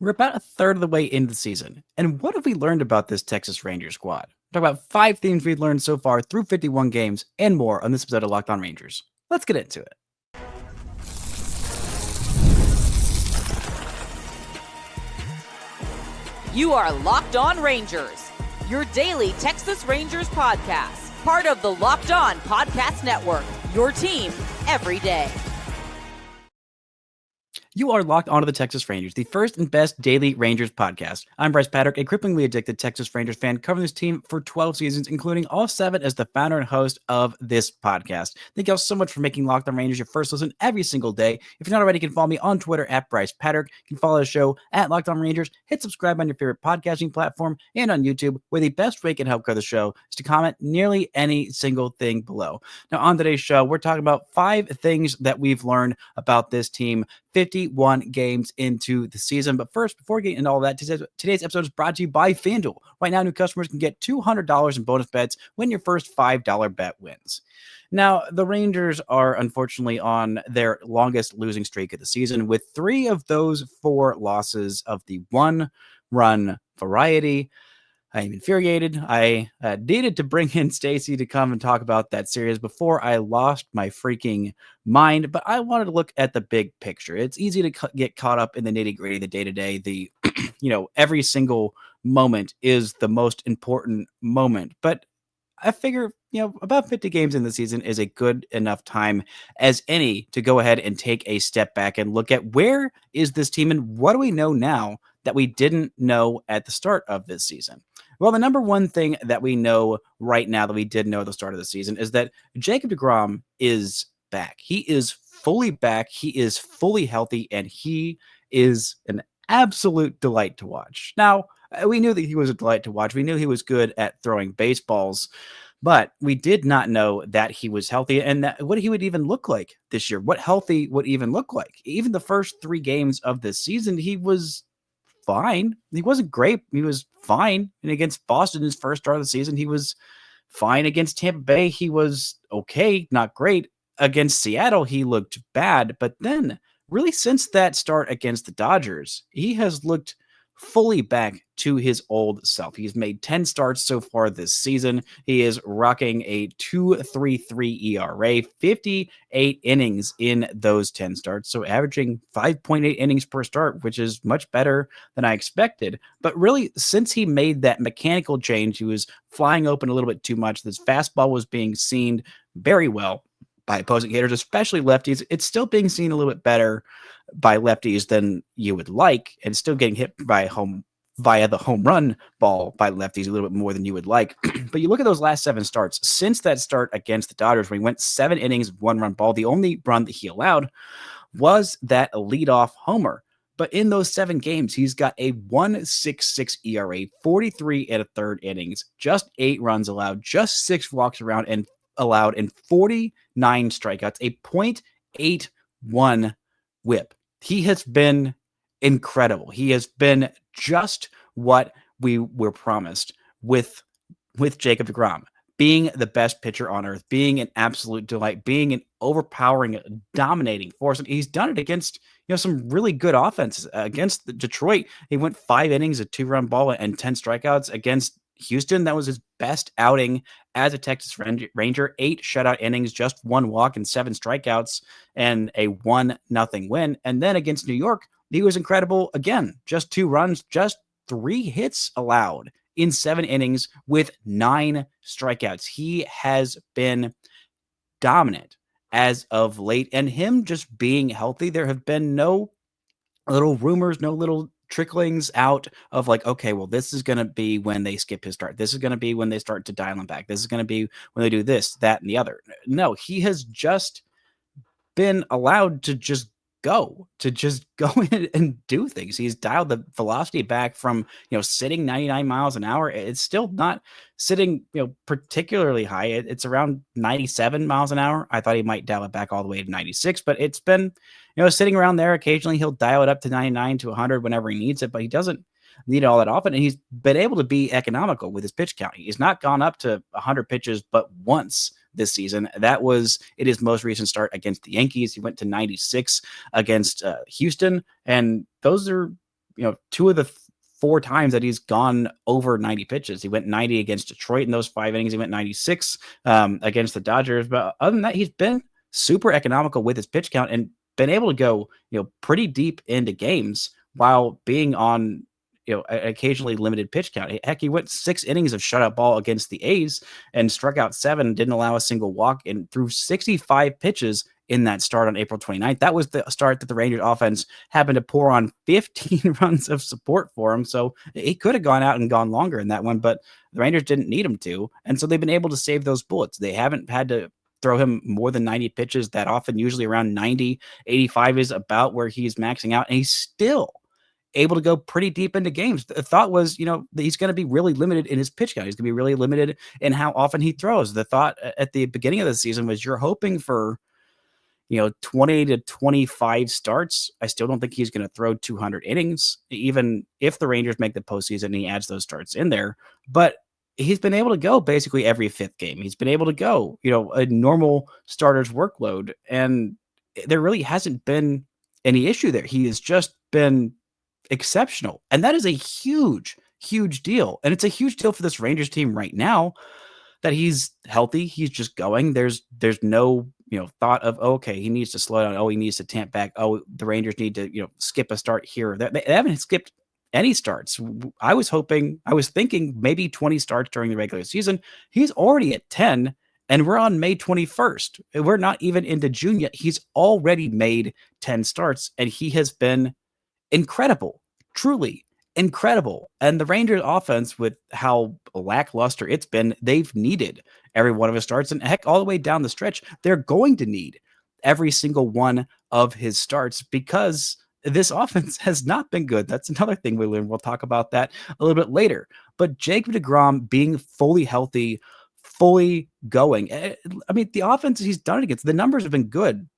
We're about a third of the way into the season, and what have we learned about this Texas Rangers squad? Talk about 5 things we've learned so far through 51 games and more on this episode of Locked On Rangers. Let's get into it. You are Locked On Rangers, your daily Texas Rangers podcast, part of the Locked On Podcast Network, your team every day. You are locked onto the Texas Rangers, the first and best daily Rangers podcast. I'm Bryce Patrick, a cripplingly addicted Texas Rangers fan covering this team for 12 seasons, including all 7 as the founder and host of this podcast. Thank you all so much for making Locked On Rangers your first listen every single day. If you're not already, you can follow me on Twitter at Bryce Patrick. You can follow the show at Locked On Rangers. Hit subscribe on your favorite podcasting platform and on YouTube, where the best way you can help grow the show is to comment nearly any single thing below. Now, on today's show, we're talking about 5 things that we've learned about this team 51 games into the season. But first, before getting into all that, today's episode is brought to you by FanDuel. Right now, new customers can get $200 in bonus bets when your first $5 bet wins. Now, the Rangers are unfortunately on their longest losing streak of the season, with 3 of those 4 losses of the one-run variety. I'm infuriated. I needed to bring in Stacy to come and talk about that series before I lost my freaking mind, but I wanted to look at the big picture. It's easy to get caught up in the nitty-gritty, the day-to-day, the every single moment is the most important moment. But I figure, about 50 games in the season is a good enough time as any to go ahead and take a step back and look at where is this team and what do we know now that we didn't know at the start of this season. Well, the number one thing that we know right now that we did know at the start of the season is that Jacob deGrom is back. He is fully back. He is fully healthy, and he is an absolute delight to watch. Now, we knew that he was a delight to watch. We knew he was good at throwing baseballs, but we did not know that he was healthy and that what he would even look like this year, what healthy would even look like. Even the first 3 games of this season, he was fine. He wasn't great. He was fine. And against Boston, his first start of the season, he was fine. Against Tampa Bay, he was okay, not great. Against Seattle, he looked bad. But then, really, since that start against the Dodgers, he has looked fully back to his old self. He's made 10 starts so far this season. He is rocking a 2.33 ERA, 58 innings in those 10 starts, so averaging 5.8 innings per start, which is much better than I expected. But really, since he made that mechanical change, he was flying open a little bit too much. This fastball was being seen very well by opposing hitters, especially lefties. It's still being seen a little bit better by lefties than you would like, and still getting hit by via the home run ball by lefties a little bit more than you would like. But you look at those last 7 starts since that start against the Dodgers, when he went 7 innings, 1-run ball. The only run that he allowed was that leadoff homer. But in those 7 games, he's got a 1.66 ERA, 43 and a third innings, just 8 runs allowed, just 6 walks around and allowed, and 49 strikeouts, a .81 whip. He has been incredible. He has been just what we were promised with Jacob deGrom, being the best pitcher on earth, being an absolute delight, being an overpowering, dominating force. And he's done it against some really good offenses. Against Detroit, he went 5 innings, a 2-run ball, and 10 strikeouts. Against Houston, that was his best outing as a Texas Ranger. 8 shutout innings, just 1 walk and 7 strikeouts, and a 1-0 win. And then against New York, he was incredible again. Just 2 runs, just 3 hits allowed in 7 innings with 9 strikeouts. He has been dominant as of late, and him just being healthy, there have been no little rumors, no little tricklings out of like, okay, well, this is going to be when they skip his start. This is going to be when they start to dial him back. This is going to be when they do this, that, and the other. No, he has just been allowed to just go in and do things. He's dialed the velocity back from, sitting 99 miles an hour. It's still not sitting, particularly high. It's around 97 miles an hour. I thought he might dial it back all the way to 96, but it's been, sitting around there. Occasionally he'll dial it up to 99 to 100 whenever he needs it, but he doesn't need it all that often. And he's been able to be economical with his pitch count. He's not gone up to 100 pitches, but once this season. That was in his most recent start against the Yankees. He went to 96 against Houston, and those are two of the four times that he's gone over 90 pitches. He went 90 against Detroit in those 5 innings. He went 96 against the Dodgers. But other than that, he's been super economical with his pitch count and been able to go, pretty deep into games while being on, occasionally limited pitch count. Heck, he went 6 innings of shutout ball against the A's and struck out 7, didn't allow a single walk, and threw 65 pitches in that start on April 29th. That was the start that the Rangers offense happened to pour on 15 runs of support for him. So he could have gone out and gone longer in that one, but the Rangers didn't need him to. And so they've been able to save those bullets. They haven't had to throw him more than 90 pitches that often. Usually around 90, 85 is about where he's maxing out. And he's still able to go pretty deep into games. The thought was, that he's going to be really limited in his pitch count. He's going to be really limited in how often he throws. The thought at the beginning of the season was you're hoping for 20 to 25 starts. I still don't think he's going to throw 200 innings, even if the Rangers make the postseason and he adds those starts in there. But he's been able to go basically every 5th game. He's been able to go, a normal starter's workload. And there really hasn't been any issue there. He has just been exceptional. And that is a huge, huge deal. And it's a huge deal for this Rangers team right now that he's healthy. He's just going. There's no, thought of, okay, he needs to slow down. Oh, he needs to tamp back. Oh, the Rangers need to, skip a start here. They haven't skipped any starts. I was thinking maybe 20 starts during the regular season. He's already at 10 and we're on May 21st. We're not even into June yet. He's already made 10 starts and he has been incredible, truly incredible. And the Rangers offense, with how lackluster it's been, they've needed every one of his starts. And heck, all the way down the stretch, they're going to need every single one of his starts because this offense has not been good. That's another thing we learned. We'll talk about that a little bit later. But Jacob deGrom being fully healthy, fully going. I mean, the offense he's done it against, the numbers have been good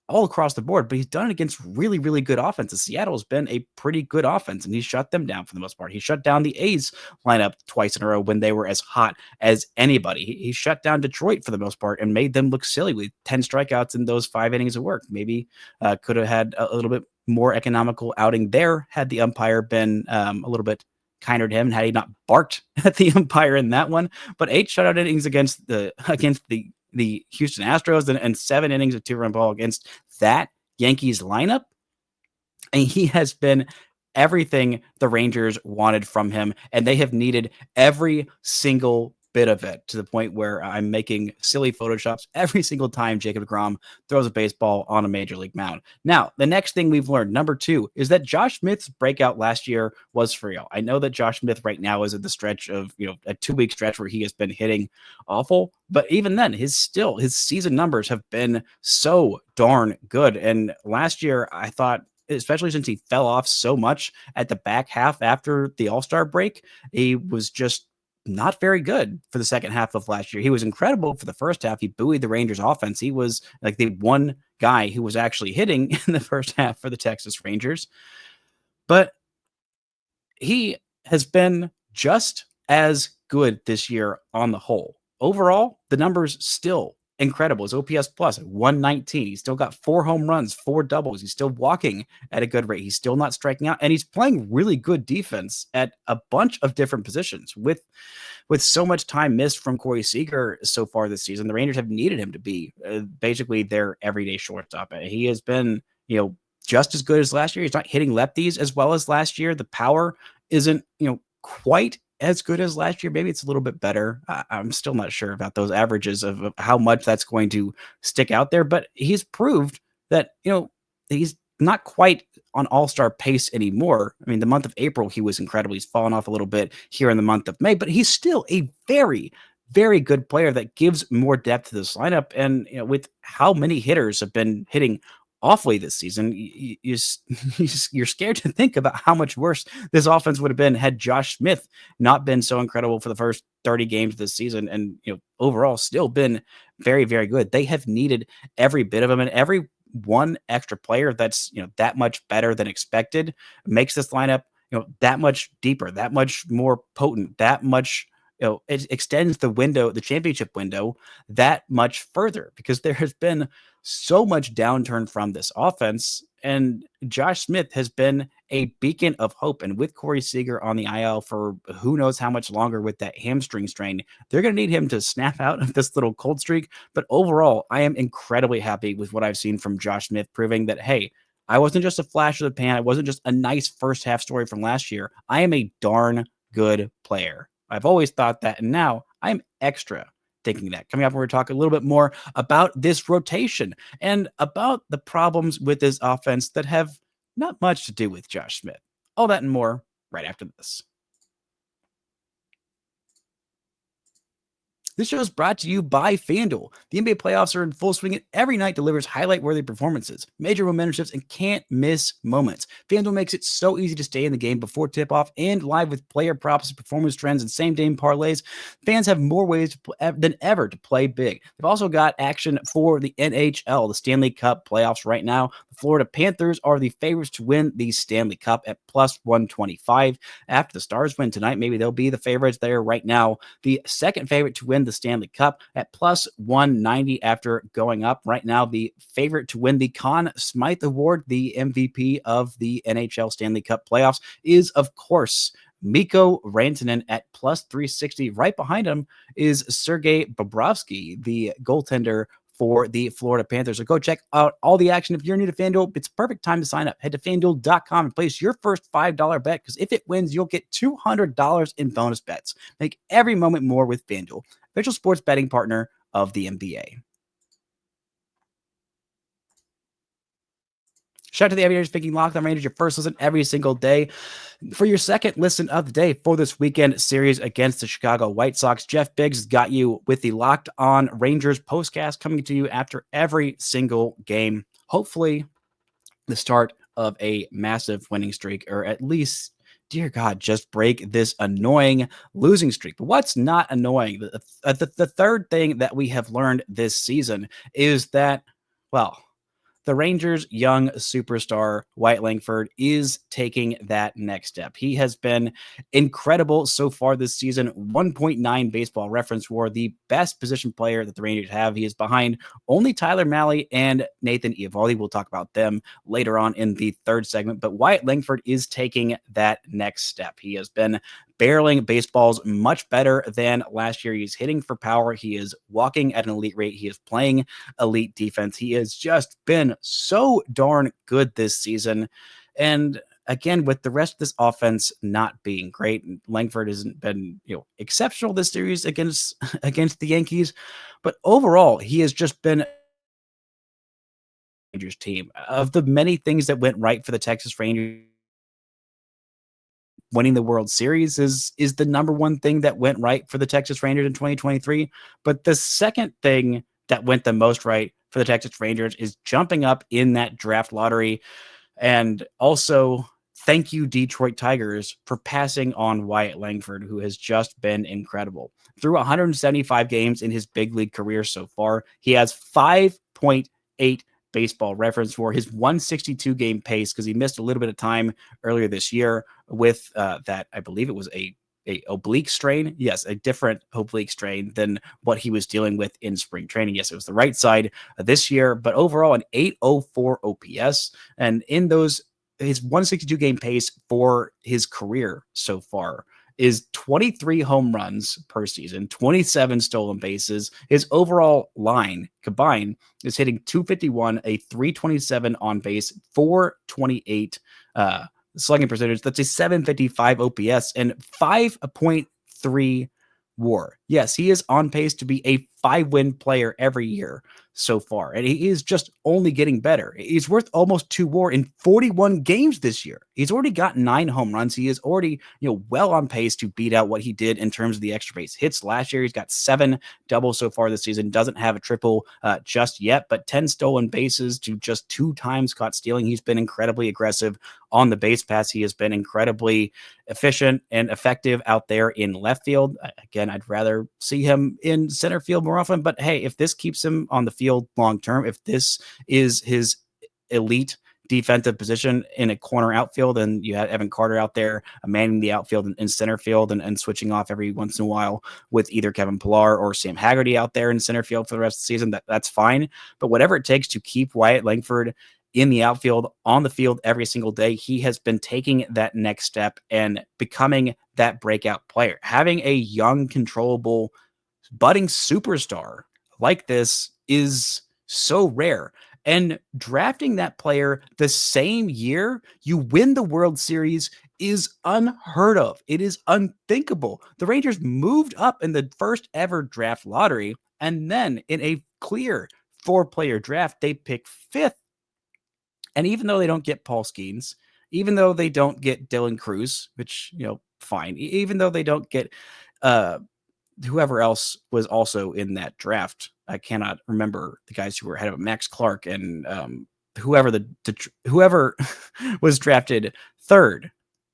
all across the board, but he's done it against really, really good offenses. Seattle has been a pretty good offense, and he's shut them down for the most part. He shut down the A's lineup twice in a row when they were as hot as anybody. He shut down Detroit for the most part and made them look silly with 10 strikeouts in those 5 innings of work. Maybe could have had a little bit more economical outing there had the umpire been a little bit kinder to him and had he not barked at the umpire in that one. But 8 shutout innings against the Houston Astros and 7 innings of 2-run ball against that Yankees lineup. And he has been everything the Rangers wanted from him, and they have needed every single bit of it, to the point where I'm making silly photoshops every single time Jacob deGrom throws a baseball on a major league mound. Now, the next thing we've learned, number 2, is that Josh Smith's breakout last year was for real. I know that Josh Smith right now is at the stretch of, a 2-week stretch where he has been hitting awful, but even then, his season numbers have been so darn good. And last year, I thought, especially since he fell off so much at the back half after the All-Star break, he was just not very good for the second half of last year. He was incredible for the first half. He buoyed the Rangers offense. He was like the one guy who was actually hitting in the first half for the Texas Rangers. But he has been just as good this year on the whole. Overall, the numbers still incredible. His OPS plus 119. He's still got 4 home runs, 4 doubles. He's still walking at a good rate. He's still not striking out, and he's playing really good defense at a bunch of different positions. With so much time missed from Corey Seager so far this season, the Rangers have needed him to be basically their everyday shortstop. He has been, just as good as last year. He's not hitting lefties as well as last year. The power isn't, quite as good as last year. Maybe it's a little bit better. I'm still not sure about those averages of how much that's going to stick out there, but he's proved that, he's not quite on all-star pace anymore. I mean, the month of April, he was incredible. He's fallen off a little bit here in the month of May, but he's still a very, very good player that gives more depth to this lineup. And, with how many hitters have been hitting awfully this season, you're scared to think about how much worse this offense would have been had Josh Smith not been so incredible for the first 30 games this season, and overall still been very, very good. They have needed every bit of him, and every one extra player that's that much better than expected makes this lineup that much deeper, that much more potent, that much it extends the championship window that much further, because there has been so much downturn from this offense, and Josh Smith has been a beacon of hope. And with Corey Seager on the IL for who knows how much longer with that hamstring strain, they're going to need him to snap out of this little cold streak. But overall, I am incredibly happy with what I've seen from Josh Smith, proving that, hey, I wasn't just a flash of the pan. I wasn't just a nice first half story from last year. I am a darn good player. I've always thought that. And now I'm extra thinking that. Coming up, we're going to talk a little bit more about this rotation and about the problems with this offense that have not much to do with Josh Smith. All that and more right after this. This show is brought to you by FanDuel. The NBA playoffs are in full swing, and every night delivers highlight-worthy performances, major momentum shifts, and can't-miss moments. FanDuel makes it so easy to stay in the game before tip-off, and live with player props, performance trends, and same-game parlays. Fans have more ways than ever to play big. They've also got action for the NHL, the Stanley Cup playoffs right now. The Florida Panthers are the favorites to win the Stanley Cup at plus 125. After the Stars win tonight, maybe they'll be the favorites there right now. The second favorite to win the Stanley Cup at plus 190 after going up. Right now, the favorite to win the Conn Smythe Award, the MVP of the NHL Stanley Cup playoffs, is, of course, Mikko Rantanen at plus 360. Right behind him is Sergei Bobrovsky, the goaltender for the Florida Panthers. So go check out all the action. If you're new to FanDuel, it's perfect time to sign up. Head to FanDuel.com and place your first $5 bet, because if it wins, you'll get $200 in bonus bets. Make every moment more with FanDuel, official sports betting partner of the NBA. Shout out to the Aviators picking Locked On Rangers, your first listen every single day. For your second listen of the day for this weekend series against the Chicago White Sox, Jeff Biggs has got you with the Locked On Rangers postcast coming to you after every single game. Hopefully, the start of a massive winning streak, or at least, dear God, just break this annoying losing streak. But what's not annoying? The third thing that we have learned this season is that, well, the Rangers' young superstar, Wyatt Langford, is taking that next step. He has been incredible so far this season. 1.9 baseball reference WAR, the best position player that the Rangers have. He is behind only Tyler Mahle and Nathan Eovaldi. We'll talk about them later on in the third segment. But Wyatt Langford is taking that next step. He has been barreling baseballs much better than last year. He's hitting for power. He is walking at an elite rate. He is playing elite defense. He has just been so darn good this season. And again, with the rest of this offense not being great, Langford hasn't been, exceptional this series against the Yankees, but overall, he has just been Rangers team. Of the many things that went right for the Texas Rangers, winning the World Series is the number one thing that went right for the Texas Rangers in 2023. But the second thing that went the most right for the Texas Rangers is jumping up in that draft lottery. And also, thank you, Detroit Tigers, for passing on Wyatt Langford, who has just been incredible. Through 175 games in his big league career so far, he has 5.8 baseball reference for his 162 game pace, because he missed a little bit of time earlier this year with that, I believe it was a oblique strain. Yes, a different oblique strain than what he was dealing with in spring training. Yes, it was the right side this year, but overall an 804 OPS. And in those, his 162 game pace for his career so far is 23 home runs per season, 27 stolen bases. His overall line combined is hitting 251, a 327 on base, 428 slugging percentage. That's a 755 OPS and 5.3 WAR. Yes, he is on pace to be a 5-win player every year so far, and he is just only getting better. He's worth almost 2 WAR in 41 games this year. He's already got 9 home runs. He is already, well on pace to beat out what he did in terms of the extra base hits last year. He's got 7 doubles so far this season. Doesn't have a triple just yet, but 10 stolen bases to just 2 times caught stealing. He's been incredibly aggressive on the base pass. He has been incredibly efficient and effective out there in left field. Again, I'd rather see him in center field more often, but hey, if this keeps him on the field long term, if this is his elite defensive position in a corner outfield, and you have Evan Carter out there manning the outfield in center field and switching off every once in a while with either Kevin Pillar or Sam Haggerty out there in center field for the rest of the season, that's fine. But whatever it takes to keep Wyatt Langford in the outfield, on the field every single day. He has been taking that next step and becoming that breakout player. Having a young, controllable, budding superstar like this is so rare. And drafting that player the same year you win the World Series is unheard of. It is unthinkable. The Rangers moved up in the first ever draft lottery, and then in a clear 4-player draft, they pick 5th. And even though they don't get Paul Skeens, even though they don't get Dylan Cruz, which, fine, even though they don't get uh, whoever else was also in that draft. I cannot remember the guys who were ahead of him, Max Clark and whoever whoever was drafted 3rd,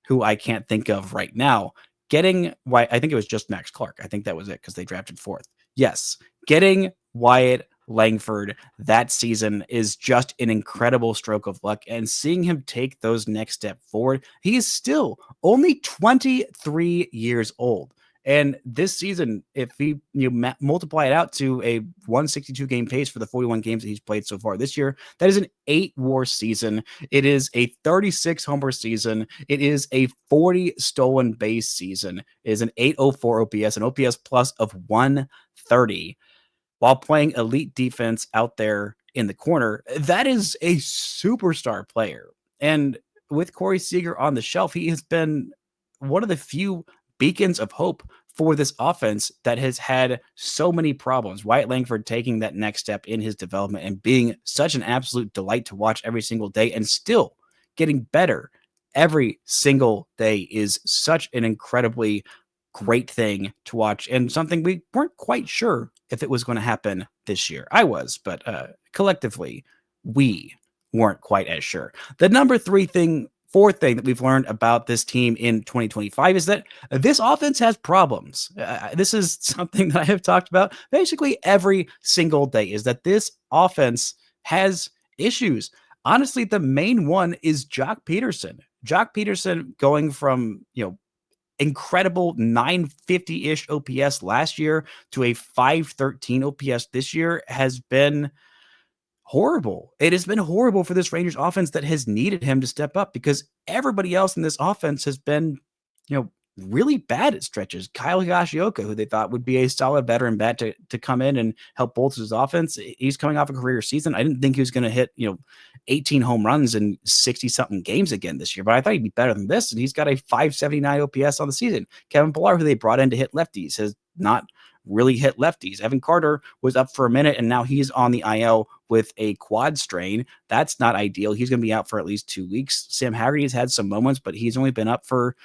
who I can't think of right now. I think it was just Max Clark. I think that was it because they drafted 4th. Yes, getting Wyatt Langford that season is just an incredible stroke of luck, and seeing him take those next step forward, he is still only 23 years old. And this season, if he multiply it out to a 162 game pace for the 41 games that he's played so far this year, that is an 8 WAR season. It is a 36 homer season. It is a 40 stolen base season. It is an 804 OPS, an OPS plus of 130, while playing elite defense out there in the corner. That is a superstar player. And with Corey Seager on the shelf, he has been one of the few beacons of hope for this offense that has had so many problems. Wyatt Langford taking that next step in his development and being such an absolute delight to watch every single day, and still getting better every single day is such an incredibly great thing to watch, and something we weren't quite sure if it was going to happen this year. I was, but collectively, we weren't quite as sure. The fourth thing that we've learned about this team in 2025 is that this offense has problems. This is something that I have talked about basically every single day, is that this offense has issues. Honestly, the main one is Jock Peterson. Jock Peterson going from, incredible 950-ish OPS last year to a 513 OPS this year has been horrible. It has been horrible for this Rangers offense that has needed him to step up, because everybody else in this offense has been, really bad at stretches. Kyle Higashioka, who they thought would be a solid veteran bat to come in and help bolster his offense, he's coming off a career season. I didn't think he was going to hit, 18 home runs in 60-something games again this year, but I thought he'd be better than this, and he's got a 579 OPS on the season. Kevin Pillar, who they brought in to hit lefties, has not really hit lefties. Evan Carter was up for a minute, and now he's on the IL with a quad strain. That's not ideal. He's going to be out for at least 2 weeks. Sam Haggerty has had some moments, but he's only been up for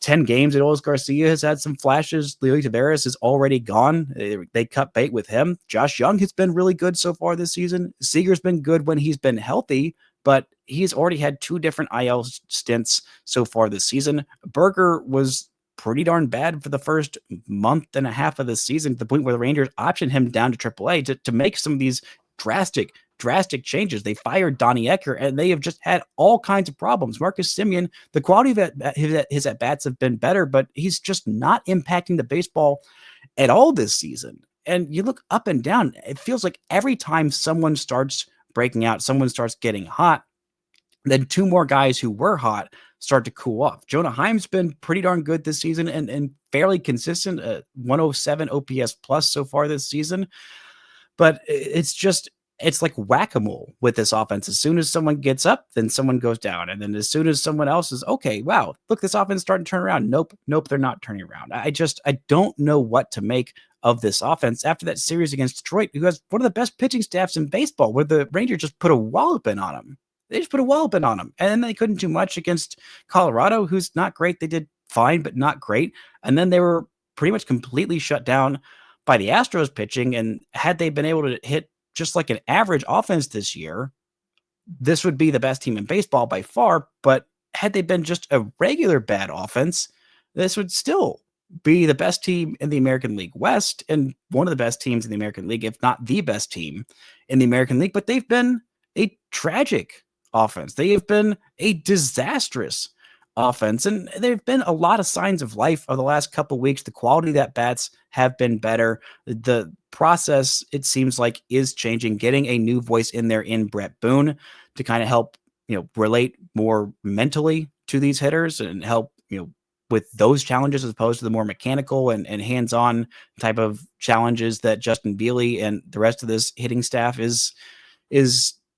10 games. Adolis Garcia has had some flashes. Leo Taveras is already gone. They cut bait with him. Josh Young has been really good so far this season. Seager's been good when he's been healthy, but he's already had 2 different IL stints so far this season. Berger was pretty darn bad for the first month and a half of the season, to the point where the Rangers optioned him down to AAA to make some of these drastic changes. They fired Donnie Ecker, and they have just had all kinds of problems. Marcus Semien, the quality of his at-bats have been better, but he's just not impacting the baseball at all this season. And you look up and down, it feels like every time someone starts breaking out, someone starts getting hot, then 2 more guys who were hot start to cool off. Jonah Heim's been pretty darn good this season and fairly consistent, 107 OPS plus so far this season. But it's like whack-a-mole with this offense. As soon as someone gets up, then someone goes down. And then as soon as someone else is, okay, wow, look, this offense is starting to turn around. Nope, they're not turning around. I don't know what to make of this offense after that series against Detroit, who has one of the best pitching staffs in baseball, where the Rangers just put a walloping on them. They just put a walloping on them. And then they couldn't do much against Colorado, who's not great. They did fine, but not great. And then they were pretty much completely shut down by the Astros pitching. And had they been able to hit just like an average offense this year, this would be the best team in baseball by far. But had they been just a regular bad offense, this would still be the best team in the American League West and one of the best teams in the American League, if not the best team in the American League. But they've been a tragic offense. They have been a disastrous offense. And there have been a lot of signs of life over the last couple of weeks. The quality of that bats have been better. The process, it seems like, is changing. Getting a new voice in there in Brett Boone to kind of help, relate more mentally to these hitters and help, with those challenges as opposed to the more mechanical and hands-on type of challenges that Justin Bealey and the rest of this hitting staff is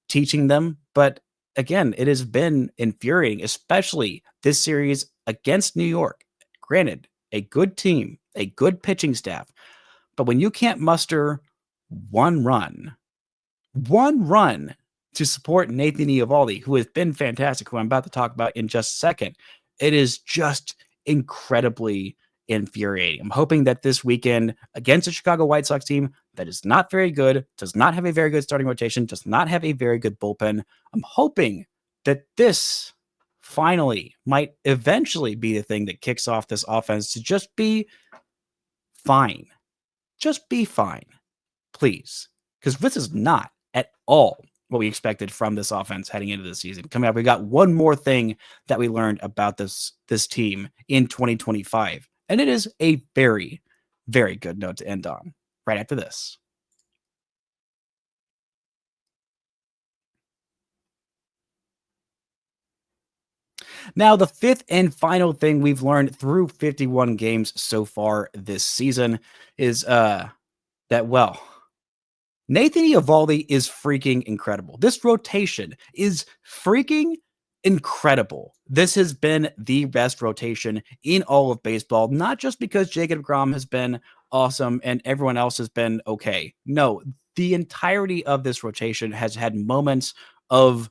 teaching them. But again, it has been infuriating, especially this series against New York. Granted, a good team, a good pitching staff, but when you can't muster one run to support Nathan Eovaldi, who has been fantastic, who I'm about to talk about in just a second, it is just incredibly infuriating. I'm hoping that this weekend against the Chicago White Sox team that is not very good, does not have a very good starting rotation, does not have a very good bullpen, I'm hoping that this finally might eventually be the thing that kicks off this offense to just be fine. Just be fine, please. Because this is not at all what we expected from this offense heading into the season. Coming up, we got one more thing that we learned about this team in 2025. And it is a very, very good note to end on right after this. Now, the fifth and final thing we've learned through 51 games so far this season is that, Nathan Eovaldi is freaking incredible. This rotation is freaking incredible. This has been the best rotation in all of baseball, not just because Jacob deGrom has been awesome and everyone else has been okay. No, the entirety of this rotation has had moments of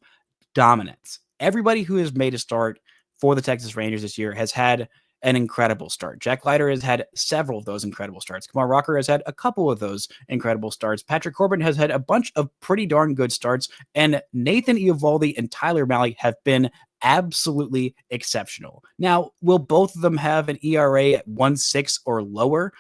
dominance. Everybody who has made a start for the Texas Rangers this year has had an incredible start. Jack Leiter has had several of those incredible starts. Kumar Rocker has had a couple of those incredible starts. Patrick Corbin has had a bunch of pretty darn good starts. And Nathan Eovaldi and Tyler Mahle have been absolutely exceptional. Now, will both of them have an ERA at 1.6 or lower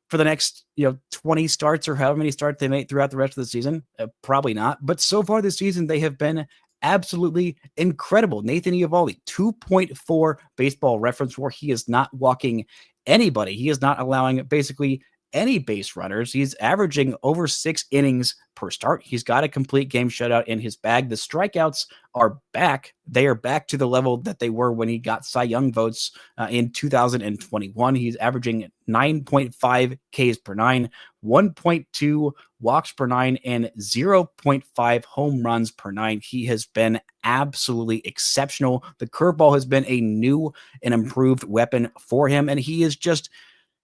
for the next 20 starts or however many starts they make throughout the rest of the season? Probably not. But so far this season, they have been absolutely incredible. Nathan Eovaldi, 2.4 baseball reference WAR. He is not walking anybody. He is not allowing basically any base runners. He's averaging over 6 innings per start. He's got a complete game shutout in his bag. The strikeouts are back. They are back to the level that they were when he got Cy Young votes in 2021. He's averaging 9.5 Ks per 9, 1.2 walks per 9, and 0.5 home runs per 9. He has been absolutely exceptional. The curveball has been a new and improved weapon for him, and he is just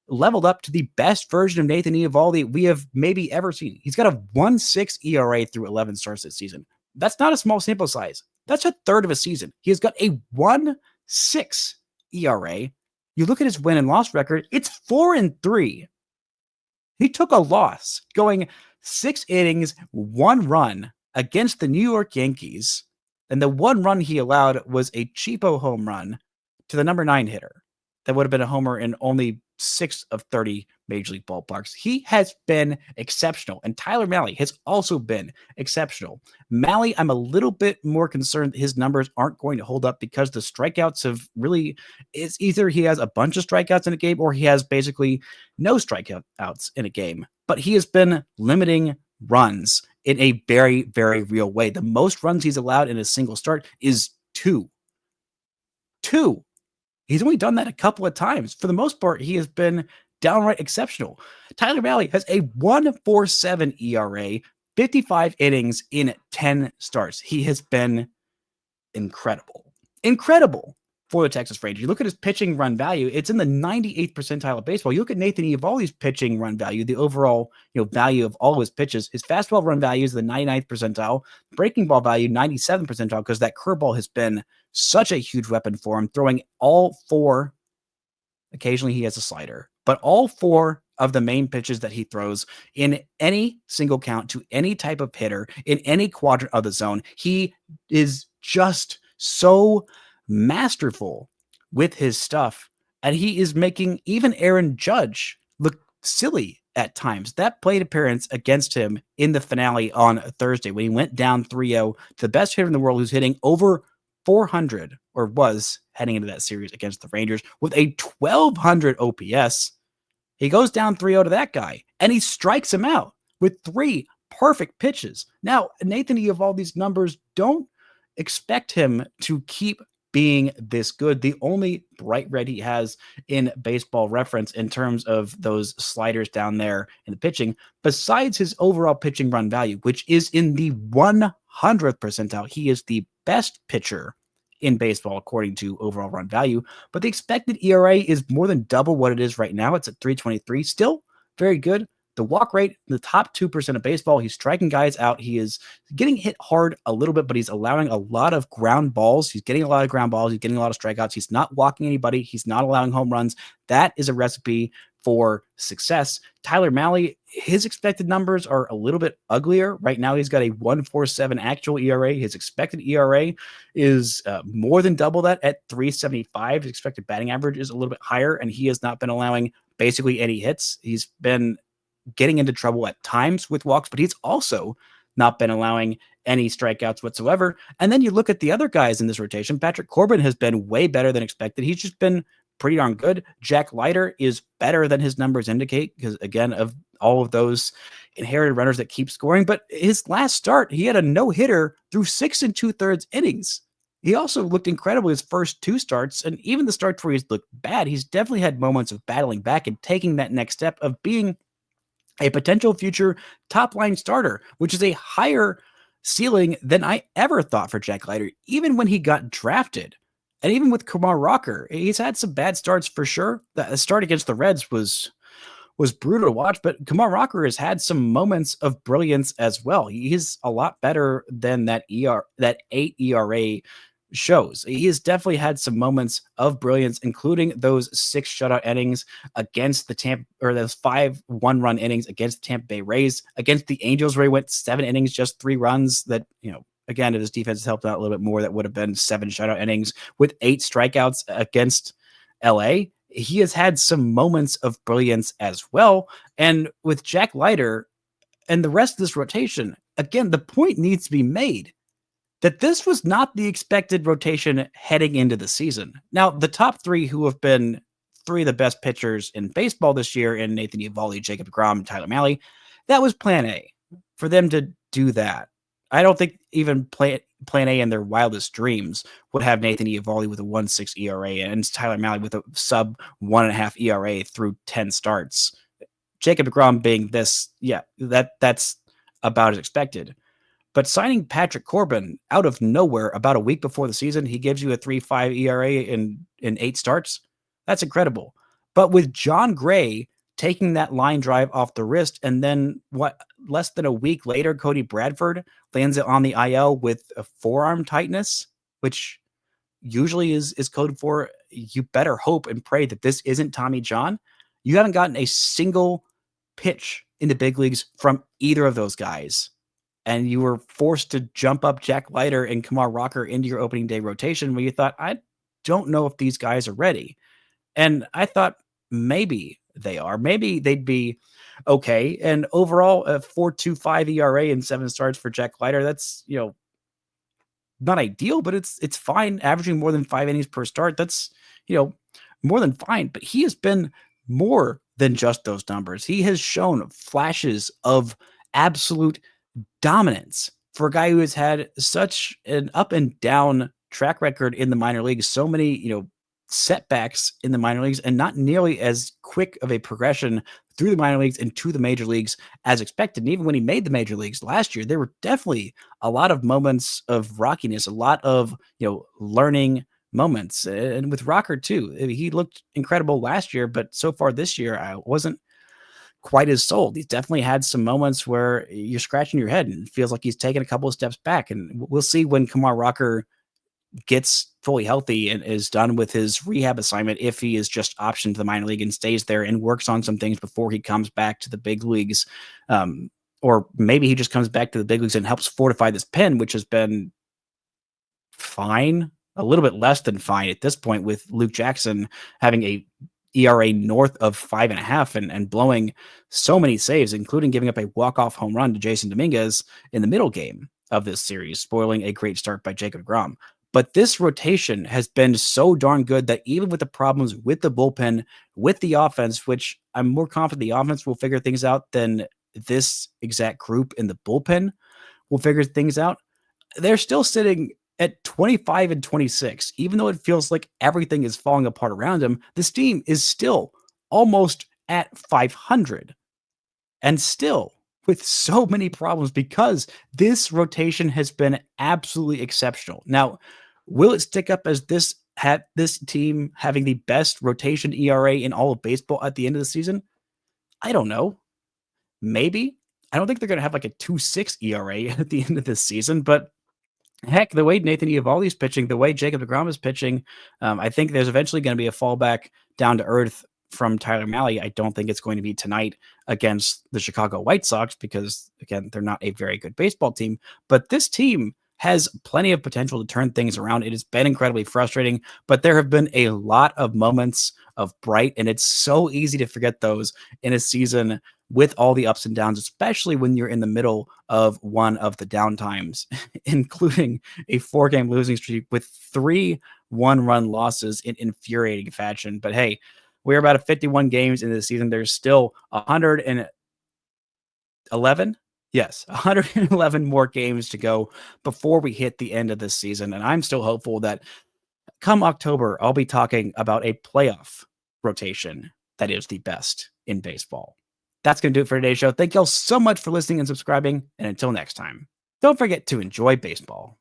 leveled up to the best version of Nathan Eovaldi we have maybe ever seen. He's got a 1.6 ERA through 11 starts this season. That's not a small sample size. That's a third of a season. He has got a 1.6 ERA. You look at his win and loss record, it's 4-3. He took a loss going 6 innings, 1 run against the New York Yankees. And the 1 run he allowed was a cheapo home run to the number 9 hitter. That would have been a homer in only 6 of 30 Major League ballparks. He has been exceptional. And Tyler Mahle has also been exceptional. Mahle, I'm a little bit more concerned his numbers aren't going to hold up because the strikeouts have really, it's either he has a bunch of strikeouts in a game or he has basically no strikeouts in a game. But he has been limiting runs in a very, very real way. The most runs he's allowed in a single start is 2. 2. He's only done that a couple of times. For the most part, he has been downright exceptional. Tyler Mahle has a 1.47 ERA, 55 innings in 10 starts. He has been incredible. Incredible for the Texas Rangers. You look at his pitching run value, it's in the 98th percentile of baseball. You look at Nathan Eovaldi's pitching run value, the overall value of all of his pitches. His fastball run value is the 99th percentile, breaking ball value 97th percentile, because that curveball has been such a huge weapon for him, throwing all 4. Occasionally he has a slider, but all 4 of the main pitches that he throws in any single count to any type of hitter in any quadrant of the zone, he is just so masterful with his stuff. And he is making even Aaron Judge look silly at times. That plate appearance against him in the finale on Thursday when he went down 3-0 to the best hitter in the world who's hitting over 400 or was heading into that series against the Rangers with a 1200 OPS. He goes down 3-0 to that guy, and he strikes him out with 3 perfect pitches. Now, Nathan Eovaldi's numbers don't expect him to keep being this good. The only bright red he has in Baseball Reference in terms of those sliders down there in the pitching, besides his overall pitching run value, which is in the 100th percentile, he is the best pitcher in baseball according to overall run value, but the expected ERA is more than double what it is right now. It's at 3.23, still very good. The walk rate, the top 2% of baseball. He's striking guys out. He is getting hit hard a little bit, but he's allowing a lot of ground balls. He's getting a lot of ground balls. He's getting a lot of strikeouts. He's not walking anybody. He's not allowing home runs. That is a recipe for success. Tyler Mahle, his expected numbers are a little bit uglier. Right now, he's got a 1.47 actual ERA. His expected ERA is more than double that at 3.75. His expected batting average is a little bit higher, and he has not been allowing basically any hits. He's been getting into trouble at times with walks, but he's also not been allowing any strikeouts whatsoever. And then you look at the other guys in this rotation. Patrick Corbin has been way better than expected. He's just been pretty darn good. Jack Leiter is better than his numbers indicate because, again, of all of those inherited runners that keep scoring. But his last start, he had a no-hitter through 6 2/3 innings. He also looked incredible his first 2 starts, and even the starts where he's looked bad, he's definitely had moments of battling back and taking that next step of being a potential future top-line starter, which is a higher ceiling than I ever thought for Jack Leiter, even when he got drafted. And even with Kumar Rocker, he's had some bad starts for sure. The start against the Reds was brutal to watch, but Kumar Rocker has had some moments of brilliance as well. He's a lot better than that 8 ERA shows. He has definitely had some moments of brilliance, including those 6 shutout innings against the those 5 one-run innings against the Tampa Bay Rays, against the Angels, where he went 7 innings, just 3 runs. That, again, if his defense has helped out a little bit more, that would have been 7 shutout innings with 8 strikeouts against LA. He has had some moments of brilliance as well. And with Jack Leiter and the rest of this rotation, again, the point needs to be made that this was not the expected rotation heading into the season. Now, the top 3 who have been 3 of the best pitchers in baseball this year, in Nathan Eovaldi, Jacob deGrom, and Tyler Mahle, that was plan A for them to do that. I don't think even plan A in their wildest dreams would have Nathan Eovaldi with a 1.6 ERA and Tyler Mahle with a sub 1.5 ERA through 10 starts. Jacob deGrom being this, that's about as expected. But signing Patrick Corbin out of nowhere about a week before the season, he gives you a 3.5 ERA in 8 starts. That's incredible. But with John Gray taking that line drive off the wrist, and then less than a week later, Cody Bradford lands it on the IL with a forearm tightness, which usually is code for you better hope and pray that this isn't Tommy John. You haven't gotten a single pitch in the big leagues from either of those guys. And you were forced to jump up Jack Leiter and Kumar Rocker into your opening day rotation where you thought, I don't know if these guys are ready. And I thought maybe they are. Maybe they'd be okay. And overall, a 4.25 ERA and 7 starts for Jack Leiter. That's, not ideal, but it's fine. Averaging more than 5 innings per start. That's, more than fine. But he has been more than just those numbers. He has shown flashes of absolute dominance for a guy who has had such an up and down track record in the minor leagues, so many, setbacks in the minor leagues, and not nearly as quick of a progression through the minor leagues and to the major leagues as expected. And even when he made the major leagues last year, there were definitely a lot of moments of rockiness, a lot of, learning moments. And with Rocker too, he looked incredible last year, but so far this year, I wasn't quite as sold. He's definitely had some moments where you're scratching your head and it feels like he's taken a couple of steps back. And we'll see when Kumar Rocker gets fully healthy and is done with his rehab assignment, if he is just optioned to the minor league and stays there and works on some things before he comes back to the big leagues. Or maybe he just comes back to the big leagues and helps fortify this pen, which has been fine, a little bit less than fine at this point, with Luke Jackson having a ERA north of 5.5 and blowing so many saves, including giving up a walk-off home run to Jason Dominguez in the middle game of this series, spoiling a great start by Jacob deGrom. But this rotation has been so darn good that even with the problems with the bullpen, with the offense, which I'm more confident the offense will figure things out than this exact group in the bullpen will figure things out, they're still sitting at 25 and 26. Even though it feels like everything is falling apart around them, this team is still almost at 500. And still with so many problems because this rotation has been absolutely exceptional. Now, will it stick up as this team having the best rotation ERA in all of baseball at the end of the season? I don't know. Maybe. I don't think they're going to have like a 2.6 ERA at the end of this season, but heck, the way Nathan Eovaldi is pitching, the way Jacob deGrom is pitching, I think there's eventually going to be a fallback down to earth from Tyler Mahle. I don't think it's going to be tonight against the Chicago White Sox because, again, they're not a very good baseball team. But this team has plenty of potential to turn things around. It has been incredibly frustrating, but there have been a lot of moments of bright, and it's so easy to forget those in a season with all the ups and downs, especially when you're in the middle of one of the downtimes, including a 4-game losing streak with 3 one-run losses in infuriating fashion. But hey, we're about 51 games into the season. There's still 111. Yes, 111 more games to go before we hit the end of this season. And I'm still hopeful that come October, I'll be talking about a playoff rotation that is the best in baseball. That's going to do it for today's show. Thank y'all so much for listening and subscribing. And until next time, don't forget to enjoy baseball.